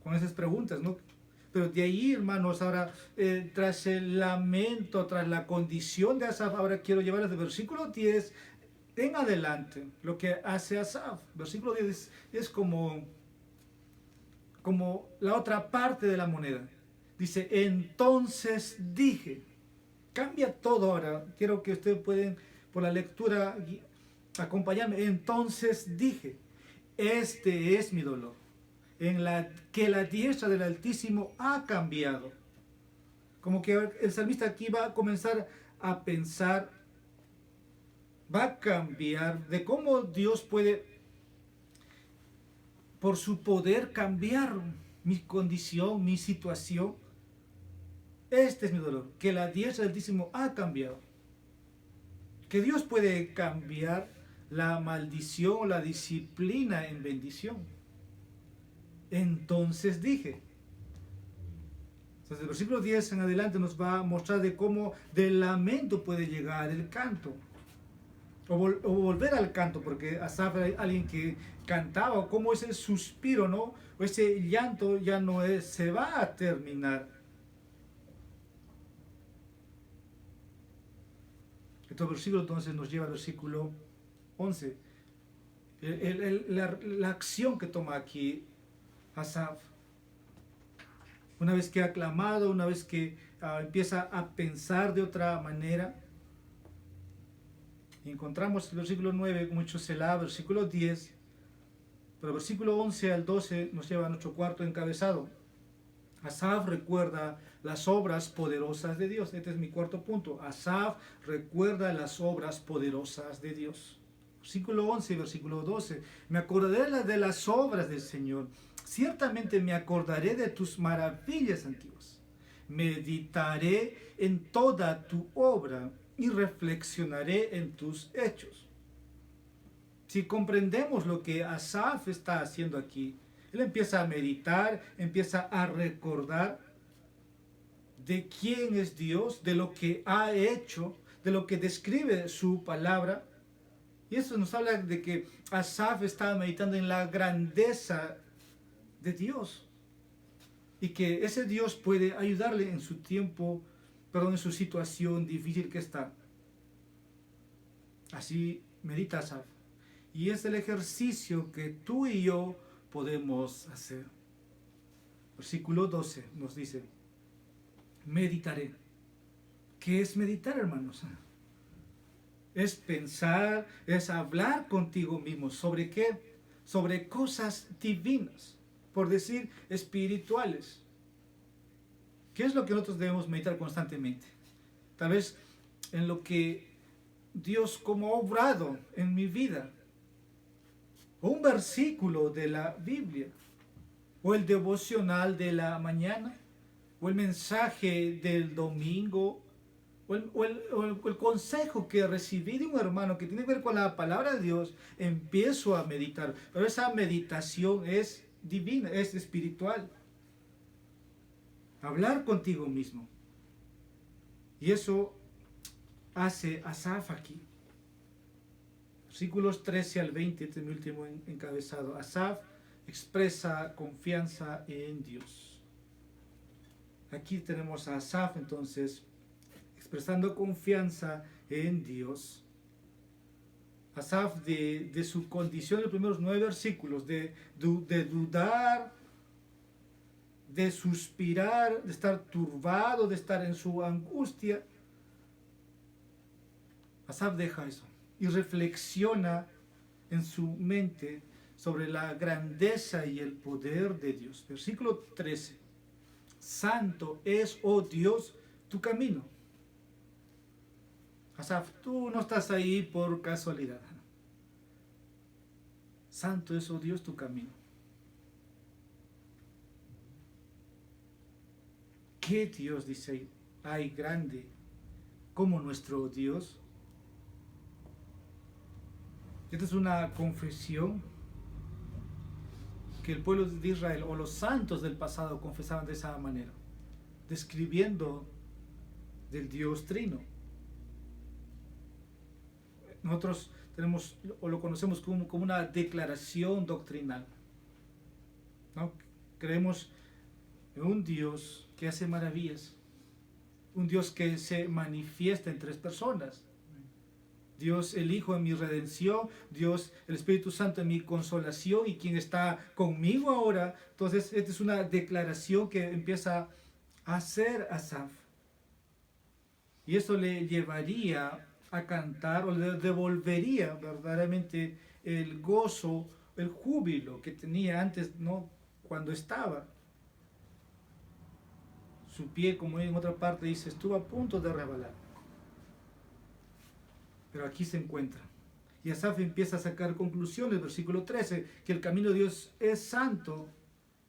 Con esas preguntas, ¿no? Pero de ahí, hermanos, ahora, tras el lamento, tras la condición de Asaf, ahora quiero llevarles del versículo 10 en adelante, lo que hace Asaf. Versículo 10 es como la otra parte de la moneda. Dice, entonces dije, cambia todo ahora. Quiero que ustedes pueden, por la lectura, acompañarme. Entonces dije, este es mi dolor, que la diestra del Altísimo ha cambiado. Como que el salmista aquí va a comenzar a pensar, va a cambiar de cómo Dios puede, por su poder, cambiar mi condición, mi situación. Este es mi dolor, que la diestra del Altísimo ha cambiado. Que Dios puede cambiar la maldición o la disciplina en bendición. Entonces dije. Desde el versículo 10 en adelante nos va a mostrar de cómo del lamento puede llegar el canto. O volver al canto, porque Asaf era alguien que cantaba, como ese suspiro, ¿no? O ese llanto ya no se va a terminar. Este versículo entonces nos lleva al versículo 11. La acción que toma aquí Asaf. Una vez que ha clamado, una vez que empieza a pensar de otra manera. Encontramos el versículo 9, mucho Selah, versículo 10. Pero el versículo 11 al 12 nos lleva a nuestro cuarto encabezado. Asaf recuerda las obras poderosas de Dios. Este es mi cuarto punto. Asaf recuerda las obras poderosas de Dios. Versículo 11 y versículo 12. Me acordaré de las obras del Señor. Ciertamente me acordaré de tus maravillas antiguas. Meditaré en toda tu obra y reflexionaré en tus hechos. Si comprendemos lo que Asaf está haciendo aquí, él empieza a meditar, empieza a recordar de quién es Dios, de lo que ha hecho, de lo que describe su palabra. Y eso nos habla de que Asaf estaba meditando en la grandeza de Dios. Y que ese Dios puede ayudarle en su tiempo, en su situación difícil que está. Así medita Asaf. Y es el ejercicio que tú y yo podemos hacer. Versículo 12 nos dice, meditaré. ¿Qué es meditar, hermanos? Es pensar, es hablar contigo mismo. ¿Sobre qué? Sobre cosas divinas, por decir espirituales. ¿Qué es lo que nosotros debemos meditar constantemente? Tal vez en lo que Dios como ha obrado en mi vida. O un versículo de la Biblia. O el devocional de la mañana. O el mensaje del domingo. O el consejo que recibí de un hermano que tiene que ver con la palabra de Dios, empiezo a meditar. Pero esa meditación es divina, es espiritual. Hablar contigo mismo. Y eso hace Asaf aquí. Versículos 13 al 20, este es mi último encabezado. Asaf expresa confianza en Dios. Aquí tenemos a Asaf entonces expresando confianza en Dios. Asaf de su condición en los primeros 9 versículos, de dudar, de suspirar, de estar turbado, de estar en su angustia. Asaf deja eso y reflexiona en su mente sobre la grandeza y el poder de Dios. Versículo 13. Santo es, oh Dios, tu camino. Asaf, tú no estás ahí por casualidad. Santo es, oh Dios, tu camino. ¿Qué Dios, dice, hay grande como nuestro Dios? Esta es una confesión que el pueblo de Israel o los santos del pasado confesaban de esa manera, describiendo del Dios Trino. Nosotros tenemos o lo conocemos como una declaración doctrinal, ¿no? Creemos en un Dios que hace maravillas, un Dios que se manifiesta en 3 personas. Dios el Hijo en mi redención, Dios el Espíritu Santo en mi consolación y quien está conmigo ahora. Entonces, esta es una declaración que empieza a hacer Asaf. Y eso le llevaría a cantar o le devolvería verdaderamente el gozo, el júbilo que tenía antes, ¿no? Cuando estaba. Su pie, como en otra parte dice, estuvo a punto de resbalar. Pero aquí se encuentra. Y Asaf empieza a sacar conclusiones, versículo 13, que el camino de Dios es santo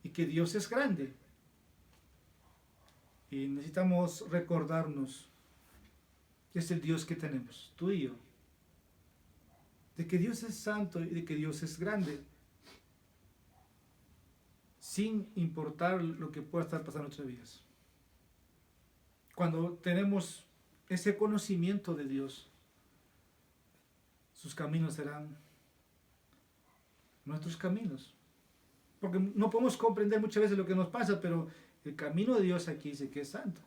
y que Dios es grande. Y necesitamos recordarnos que es el Dios que tenemos, tú y yo. De que Dios es santo y de que Dios es grande. Sin importar lo que pueda estar pasando en nuestras vidas. Cuando tenemos ese conocimiento de Dios, sus caminos serán nuestros caminos. Porque no podemos comprender muchas veces lo que nos pasa, pero el camino de Dios aquí dice que es santo.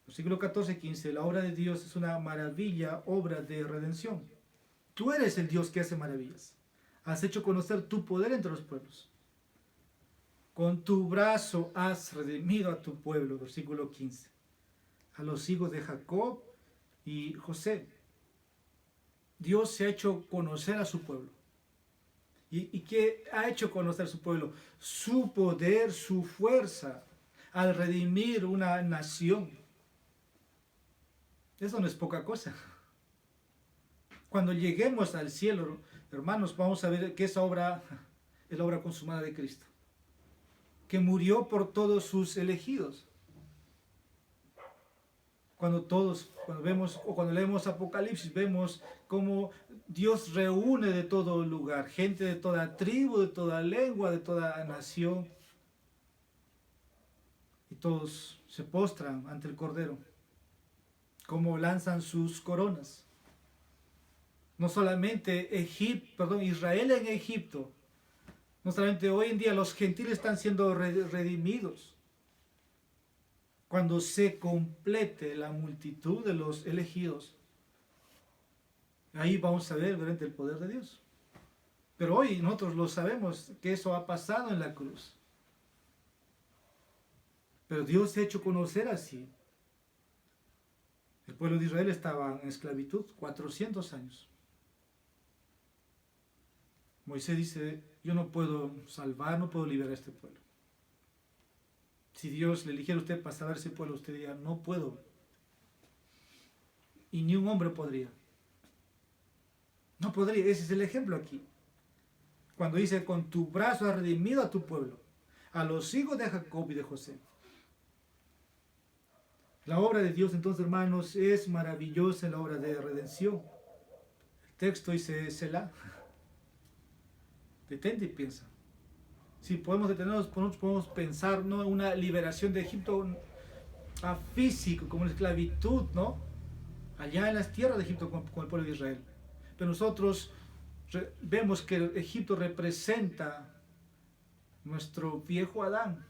Versículo 14-15, la obra de Dios es una maravilla, obra de redención. Tú eres el Dios que hace maravillas. Has hecho conocer tu poder entre los pueblos. Con tu brazo has redimido a tu pueblo. Versículo 15. A los hijos de Jacob y José. Dios se ha hecho conocer a su pueblo. ¿Y qué ha hecho conocer a su pueblo? Su poder, su fuerza al redimir una nación. Eso no es poca cosa. Cuando lleguemos al cielo, hermanos, vamos a ver que esa obra es la obra consumada de Cristo, que murió por todos sus elegidos. Cuando vemos o cuando leemos Apocalipsis, vemos cómo Dios reúne de todo lugar, gente de toda tribu, de toda lengua, de toda nación, y todos se postran ante el Cordero, como lanzan sus coronas. No solamente Israel en Egipto, no solamente hoy en día los gentiles están siendo redimidos. Cuando se complete la multitud de los elegidos, ahí vamos a ver realmente el poder de Dios. Pero hoy nosotros lo sabemos, que eso ha pasado en la cruz. Pero Dios se ha hecho conocer así. El pueblo de Israel estaba en esclavitud 400 años. Moisés dice, yo no puedo salvar, no puedo liberar a este pueblo. Si Dios le eligiera a usted para salvar a ese pueblo, usted diría, no puedo. Y ni un hombre podría. No podría, ese es el ejemplo aquí. Cuando dice, con tu brazo has redimido a tu pueblo, a los hijos de Jacob y de José. La obra de Dios, entonces, hermanos, es maravillosa, la obra de redención. El texto dice, Selah. Detente y piensa. Si podemos detenernos, podemos pensar, ¿no?, en una liberación de Egipto a físico, como la esclavitud, ¿no?, allá en las tierras de Egipto con el pueblo de Israel. Pero nosotros vemos que Egipto representa nuestro viejo Adán,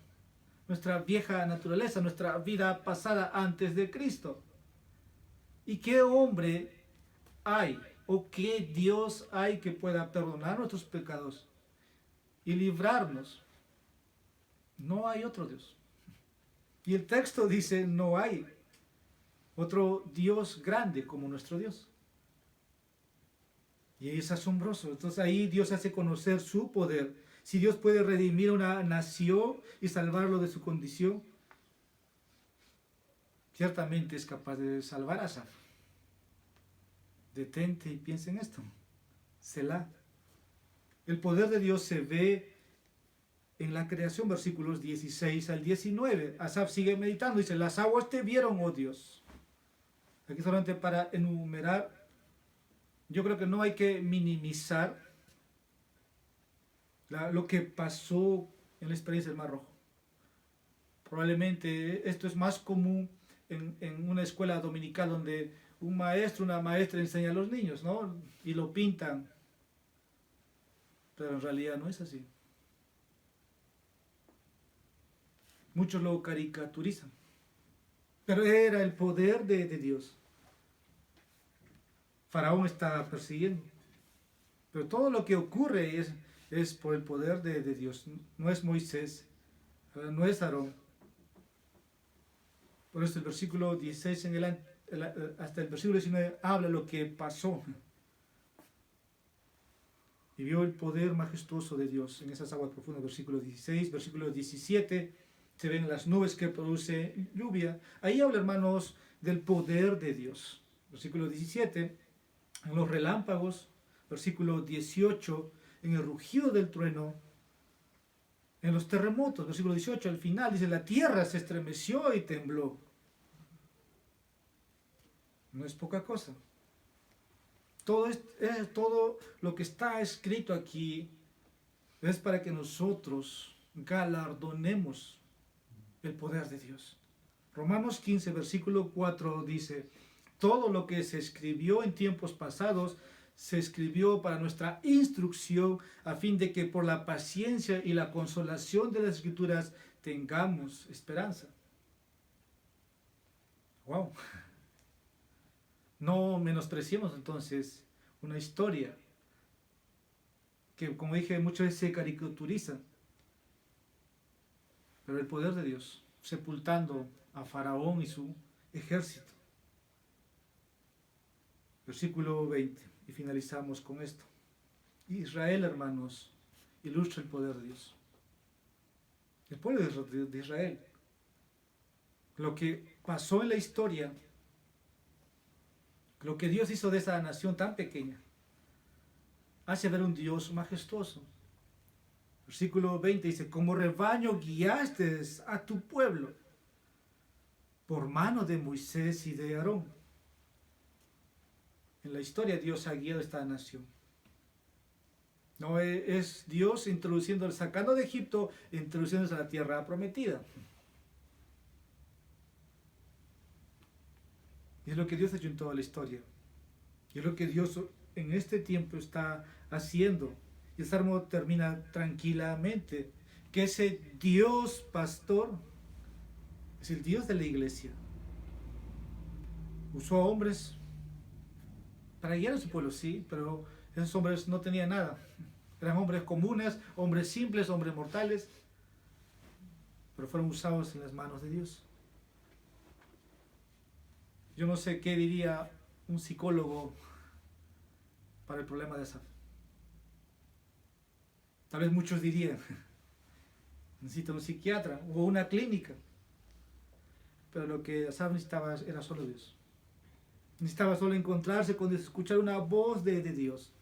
nuestra vieja naturaleza, nuestra vida pasada antes de Cristo. ¿Y qué hombre hay o qué Dios hay que pueda perdonar nuestros pecados y librarnos? No hay otro Dios. Y el texto dice, no hay otro Dios grande como nuestro Dios. Y es asombroso. Entonces ahí Dios hace conocer su poder. Si Dios puede redimir a una nación y salvarlo de su condición, ciertamente es capaz de salvar a Asaf. Detente y piensa en esto. Selah. El poder de Dios se ve en la creación, versículos 16 al 19. Asaf sigue meditando, dice, las aguas te vieron, oh Dios. Aquí solamente para enumerar, yo creo que no hay que minimizar lo que pasó en la experiencia del Mar Rojo. Probablemente esto es más común en una escuela dominical donde un maestro, una maestra enseña a los niños, ¿no? Y lo pintan. Pero en realidad no es así. Muchos lo caricaturizan. Pero era el poder de Dios. Faraón está persiguiendo. Pero todo lo que ocurre es por el poder de Dios. No es Moisés, no es Aarón. Por eso el versículo 16 hasta el versículo 19 habla lo que pasó. Y vio el poder majestuoso de Dios en esas aguas profundas. Versículo 16, versículo 17, se ven las nubes que produce lluvia. Ahí habla, hermanos, del poder de Dios. Versículo 17, en los relámpagos. Versículo 18, en el rugido del trueno. En los terremotos, versículo 18, al final dice, la tierra se estremeció y tembló. No es poca cosa. Todo lo que está escrito aquí es para que nosotros galardonemos el poder de Dios. Romanos 15, versículo 4 dice, todo lo que se escribió en tiempos pasados se escribió para nuestra instrucción, a fin de que por la paciencia y la consolación de las Escrituras tengamos esperanza. ¡Wow! No menospreciemos entonces una historia que, como dije, muchas veces se caricaturiza. Pero el poder de Dios, sepultando a Faraón y su ejército. Versículo 20. Y finalizamos con esto. Israel, hermanos, ilustra el poder de Dios. El pueblo de Israel. Lo que pasó en la historia Lo que Dios hizo de esa nación tan pequeña hace ver un Dios majestuoso. Versículo 20 dice, como rebaño guiaste a tu pueblo por mano de Moisés y de Aarón. En la historia Dios ha guiado a esta nación. No es Dios introduciendo, sacando de Egipto, introduciéndose a la tierra prometida. Y es lo que Dios ha hecho en toda la historia. Y es lo que Dios en este tiempo está haciendo. Y el Salmo termina tranquilamente. Que ese Dios pastor es el Dios de la iglesia. Usó a hombres para guiar a su pueblo, sí, pero esos hombres no tenían nada. Eran hombres comunes, hombres simples, hombres mortales, pero fueron usados en las manos de Dios. Yo no sé qué diría un psicólogo para el problema de Asaf. Tal vez muchos dirían, necesita un psiquiatra o una clínica. Pero lo que Asaf necesitaba era solo Dios. Necesitaba solo encontrarse con Dios, escuchar una voz de Dios.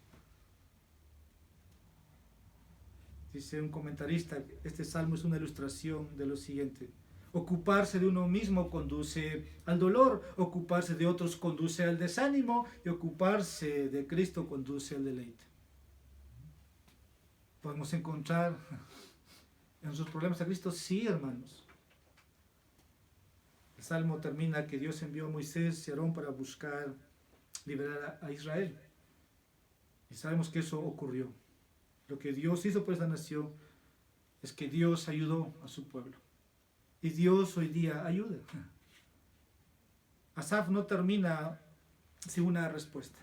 Dice un comentarista, este salmo es una ilustración de lo siguiente. Ocuparse de uno mismo conduce al dolor, ocuparse de otros conduce al desánimo y ocuparse de Cristo conduce al deleite. ¿Podemos encontrar en sus problemas a Cristo? Sí, hermanos. El Salmo termina que Dios envió a Moisés y Aarón para buscar liberar a Israel. Y sabemos que eso ocurrió. Lo que Dios hizo por esa nación es que Dios ayudó a su pueblo. Y Dios hoy día ayuda. Asaf no termina sin una respuesta.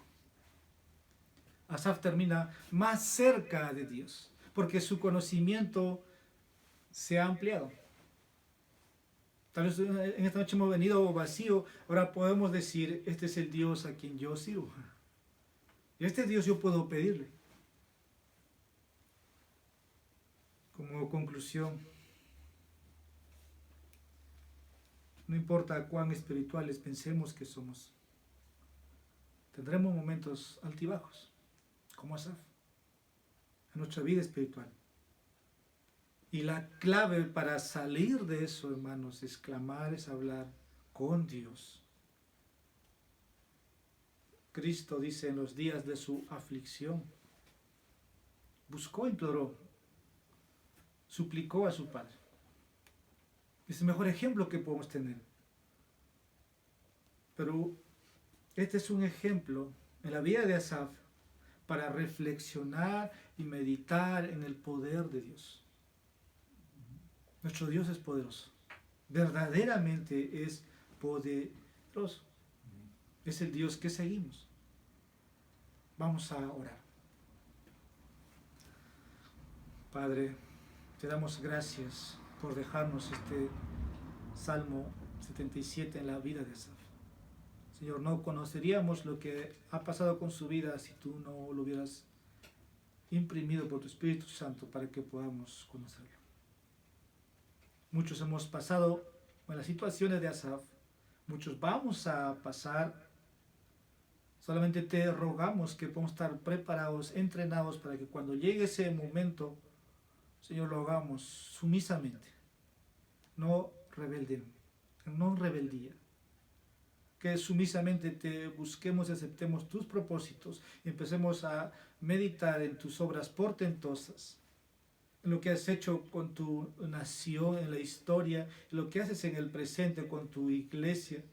Asaf termina más cerca de Dios, porque su conocimiento se ha ampliado. Tal vez en esta noche hemos venido vacío, ahora podemos decir, este es el Dios a quien yo sirvo. Y a este Dios yo puedo pedirle. Como conclusión, no importa cuán espirituales pensemos que somos, tendremos momentos altibajos, como Asaf, en nuestra vida espiritual. Y la clave para salir de eso, hermanos, es clamar, es hablar con Dios. Cristo dice en los días de su aflicción, buscó, imploró, suplicó a su Padre. Es el mejor ejemplo que podemos tener. Pero este es un ejemplo en la vida de Asaf para reflexionar y meditar en el poder de Dios. Nuestro Dios es poderoso. Verdaderamente es poderoso. Es el Dios que seguimos. Vamos a orar. Padre, te damos gracias por dejarnos este Salmo 77 en la vida de Asaf. Señor, no conoceríamos lo que ha pasado con su vida si tú no lo hubieras imprimido por tu Espíritu Santo para que podamos conocerlo. Muchos hemos pasado en las situaciones de Asaf, muchos vamos a pasar. Solamente te rogamos que podamos estar preparados, entrenados para que cuando llegue ese momento, Señor, lo hagamos sumisamente, no rebeldía. Que sumisamente te busquemos y aceptemos tus propósitos y empecemos a meditar en tus obras portentosas, en lo que has hecho con tu nación, en la historia, en lo que haces en el presente con tu iglesia,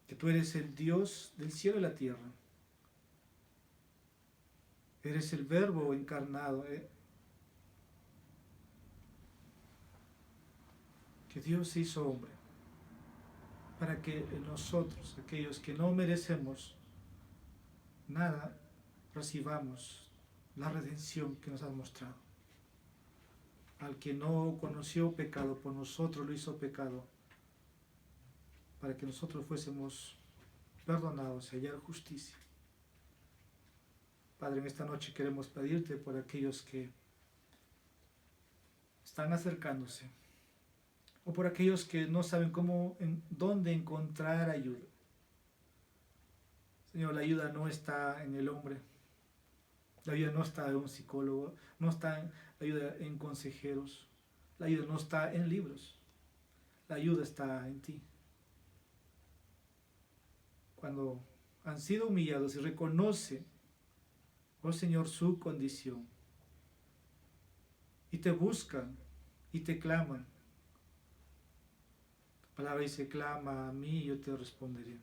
que tú eres el Dios del cielo y la tierra. Eres el Verbo encarnado, que Dios se hizo hombre, para que nosotros, aquellos que no merecemos nada, recibamos la redención que nos has mostrado. Al que no conoció pecado, por nosotros lo hizo pecado, para que nosotros fuésemos perdonados y hallar justicia. Padre, en esta noche queremos pedirte por aquellos que están acercándose, o por aquellos que no saben dónde encontrar ayuda. Señor, la ayuda no está en el hombre. La ayuda no está en un psicólogo, no está la ayuda en consejeros. La ayuda no está en libros. La ayuda está en ti. Cuando han sido humillados y reconocen, oh Señor, su condición, y te buscan y te claman. La palabra dice, clama a mí y yo te responderé.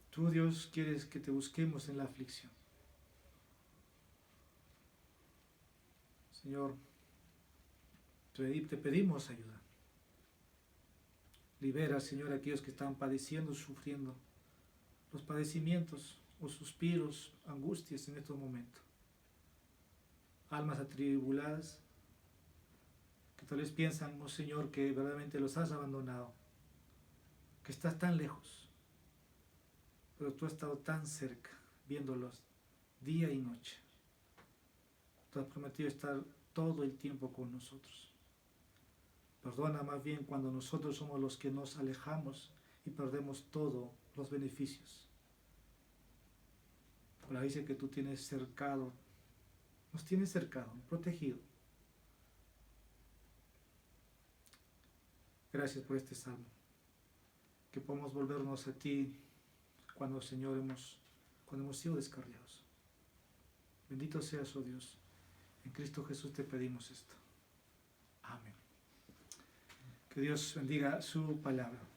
Tú, Dios, quieres que te busquemos en la aflicción. Señor, te pedimos ayuda. Libera, Señor, a aquellos que están padeciendo, sufriendo los padecimientos o suspiros, angustias en estos momentos. Almas atribuladas que tal vez piensan, oh Señor, que verdaderamente los has abandonado, que estás tan lejos, pero tú has estado tan cerca, viéndolos día y noche. Tú has prometido estar todo el tiempo con nosotros. Perdona más bien cuando nosotros somos los que nos alejamos y perdemos todos los beneficios. Ahora dice que tú tienes cercado, nos tienes cercado, protegido. Gracias por este salmo. Que podamos volvernos a ti cuando, Señor, cuando hemos sido descarriados. Bendito seas, oh Dios. En Cristo Jesús te pedimos esto. Amén. Que Dios bendiga su palabra.